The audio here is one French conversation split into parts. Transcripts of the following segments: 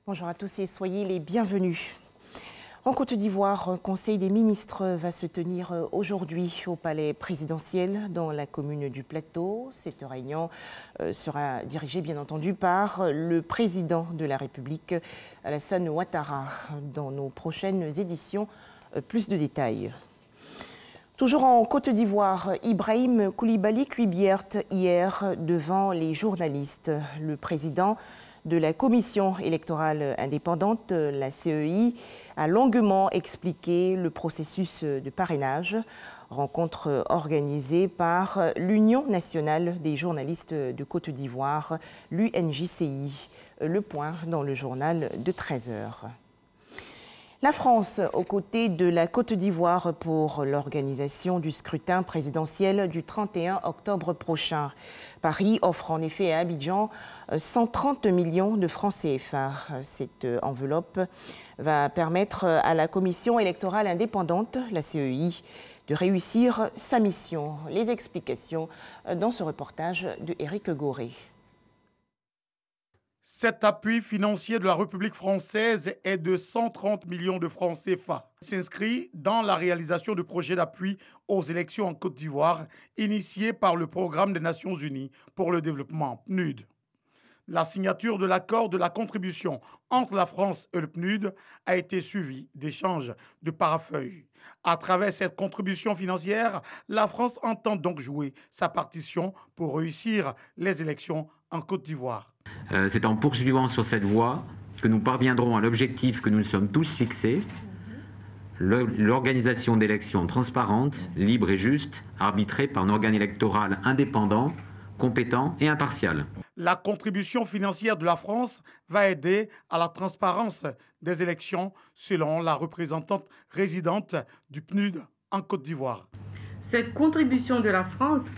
Bonjour à tous et soyez les bienvenus. En Côte d'Ivoire, un conseil des ministres va se tenir aujourd'hui au palais présidentiel dans la commune du Plateau. Cette réunion sera dirigée bien entendu par le président de la République, Alassane Ouattara. Dans nos prochaines éditions, plus de détails. Toujours en Côte d'Ivoire, Ibrahim Koulibaly Kuibiert hier devant les journalistes. Le président de la commission électorale indépendante, la CEI, a longuement expliqué le processus de parrainage. Rencontre organisée par l'Union nationale des journalistes de Côte d'Ivoire, l'UNJCI. Le point dans le journal de 13 h. La France, aux côtés de la Côte d'Ivoire pour l'organisation du scrutin présidentiel du 31 octobre prochain. Paris offre en effet à Abidjan 130 millions de francs CFA. Cette enveloppe va permettre à la commission électorale indépendante, la CEI, de réussir sa mission. Les explications dans ce reportage de Éric Goré. Cet appui financier de la République française est de 130 millions de francs CFA. Il s'inscrit dans la réalisation du projet d'appui aux élections en Côte d'Ivoire, initié par le Programme des Nations Unies pour le développement, PNUD. La signature de l'accord de la contribution entre la France et le PNUD a été suivie d'échanges de parafeuilles. À travers cette contribution financière, la France entend donc jouer sa partition pour réussir les élections en Côte d'Ivoire. C'est en poursuivant sur cette voie que nous parviendrons à l'objectif que nous nous sommes tous fixés, l'organisation d'élections transparentes, libres et justes, arbitrées par un organe électoral indépendant, compétent et impartial. La contribution financière de la France va aider à la transparence des élections, selon la représentante résidente du PNUD en Côte d'Ivoire. Cette contribution de la France,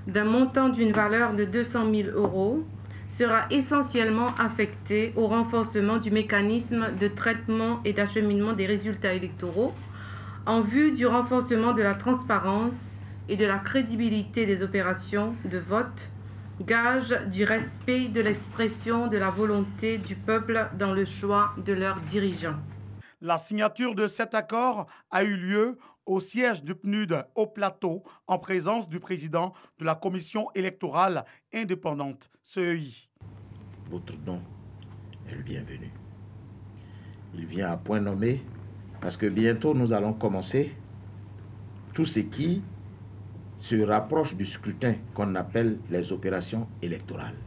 d'un montant d'une valeur de 200 000 €, sera essentiellement affectée au renforcement du mécanisme de traitement et d'acheminement des résultats électoraux en vue du renforcement de la transparence et de la crédibilité des opérations de vote, gage du respect de l'expression de la volonté du peuple dans le choix de leurs dirigeants. La signature de cet accord a eu lieu au siège du PNUD au Plateau en présence du président de la commission électorale indépendante, CEI. Votre don est le bienvenu. Il vient à point nommé parce que bientôt nous allons commencer tout ce qui se rapproche du scrutin qu'on appelle les opérations électorales.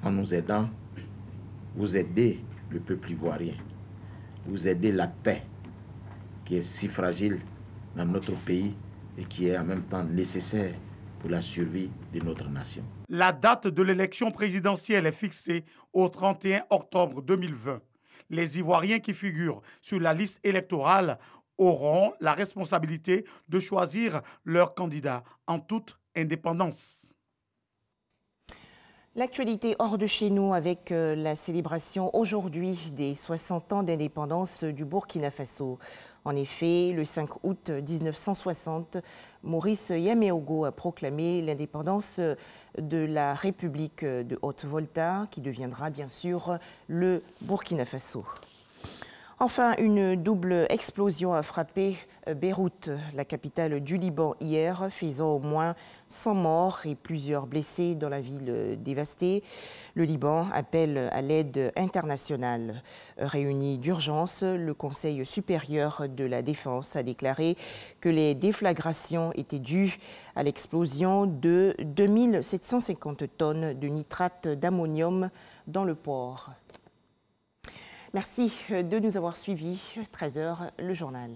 En nous aidant, vous aidez le peuple ivoirien, vous aidez la paix qui est si fragile dans notre pays et qui est en même temps nécessaire pour la survie de notre nation. La date de l'élection présidentielle est fixée au 31 octobre 2020. Les Ivoiriens qui figurent sur la liste électorale auront la responsabilité de choisir leur candidat en toute indépendance. L'actualité hors de chez nous avec la célébration aujourd'hui des 60 ans d'indépendance du Burkina Faso. En effet, le 5 août 1960, Maurice Yaméogo a proclamé l'indépendance de la République de Haute-Volta, qui deviendra bien sûr le Burkina Faso. Enfin, une double explosion a frappé Beyrouth, la capitale du Liban, hier, faisant au moins 100 morts et plusieurs blessés dans la ville dévastée. Le Liban appelle à l'aide internationale. Réuni d'urgence, le Conseil supérieur de la défense a déclaré que les déflagrations étaient dues à l'explosion de 2750 tonnes de nitrate d'ammonium dans le port. Merci de nous avoir suivis. 13 h, le journal.